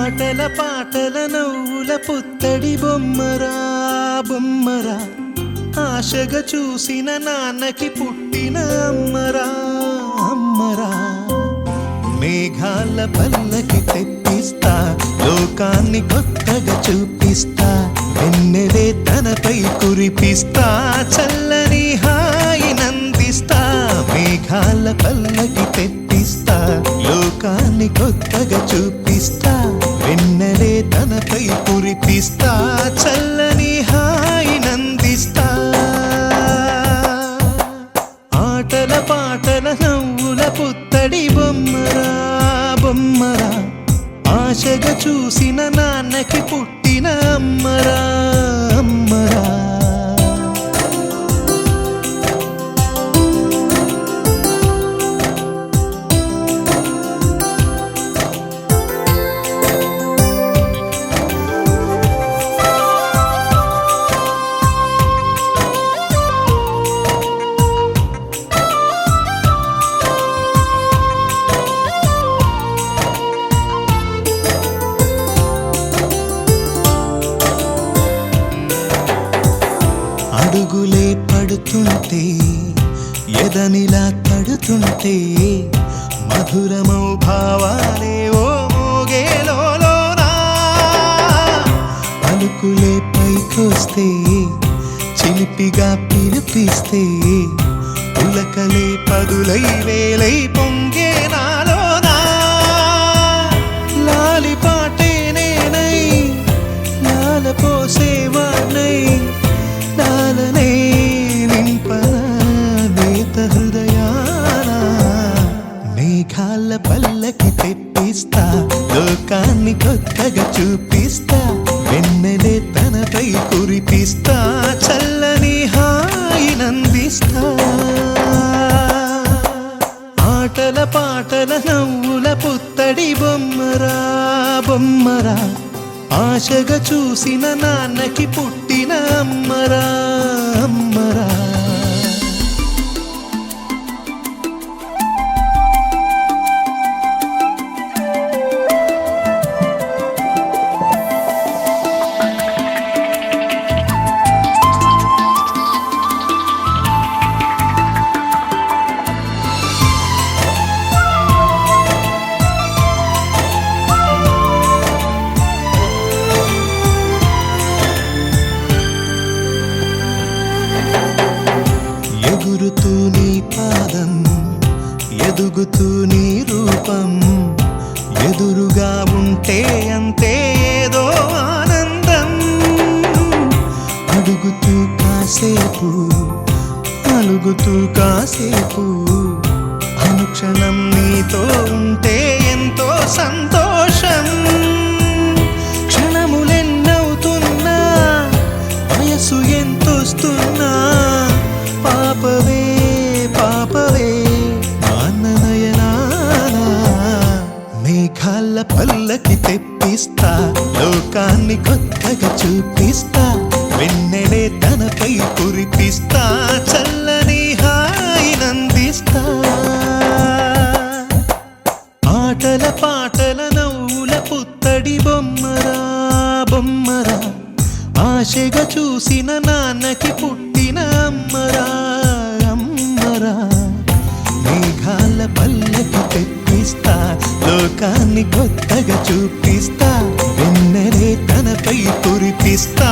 ఆటల పాటల నవ్వుల పుత్తడి బొమ్మరా బొమ్మరా, ఆశగా చూసిన నాన్నకి పుట్టిన అమ్మరా అమ్మరా. మేఘాల పల్లకి తెప్పిస్తా, లోకాన్ని కొత్తగా చూపిస్తా, వెన్నెలే తనపై కురిపిస్తా, చల్లని హాయి నందిస్తా. మేఘాల పల్లకి తెప్పిస్తా, లోకాన్ని కొత్తగా చూపిస్తా, వెన్నెలే తనపై కురిపిస్తా, చల్లని హాయి నందిస్తా. ఆటల పాటల నవ్వుల పుత్తడి బొమ్మరా బొమ్మరా, ఆశగా చూసిన నాన్నకి పుట్టిన అమ్మరా అమ్మరా. అడుగులే పడుతుంటే, ఎదనిలా తడుతుంటే, మధురమౌ భావాలే ఓ మోగేలోనా. పలుకులే పైకొస్తే, చిలిపిగా పిలిపిస్తే, ఉలకలే పదులై వేలై పొంగే నాలోనా. లాలి పాటే నేనై, లాల పోసేవాణ్ణై, లాలనే నింపనా నేత హృదయాన. మేఘాల పల్లకి తెప్పిస్తా, లోకాన్ని కొత్తగా చూపిస్తా, వెన్నెలే తనపై కురిపిస్తా, చల్లని హాయి నందిస్తా. ఆటల పాటల నవ్వుల పుత్తడి బొమ్మరా బొమ్మరా, ఆశగా చూసిన నాన్నకి పుట్టిన అమ్మరా అమ్మరా. ఎగురుతూ నీ పాదం, ఎదుగుతూ నీ రూపం, ఎదురుగా ఉంటే అంతే ఏదో ఆనందం. అడుగుతూ కాసేపు, అలుగుతూ కాసేపు, అనుక్షణం నీతో ఉంటే ఎంతో సంతోషం. క్షణములెన్నవుతున్నా, వయసు ఎంతొస్తున్నా, పాపవే పాపవే నాన్ననయనానా. మేఘాల పల్లకి తెప్పిస్తా, లోకాన్ని కొత్తగా చూపిస్తా, వెన్నెలే తనపై కురిపిస్తా, చల్లని హాయి నందిస్తా. ఆటల పాటల నవ్వుల పుత్తడి బొమ్మరా బొమ్మరా, ఆశగా చూసిన నాన్నకి పుట్టిన అమ్మరా అమ్మరా. మేఘాల పల్లకి తెప్పిస్తా, లోకాన్ని కొత్తగా చూపిస్తా, వెన్నెలే తనపై కురిపిస్తా,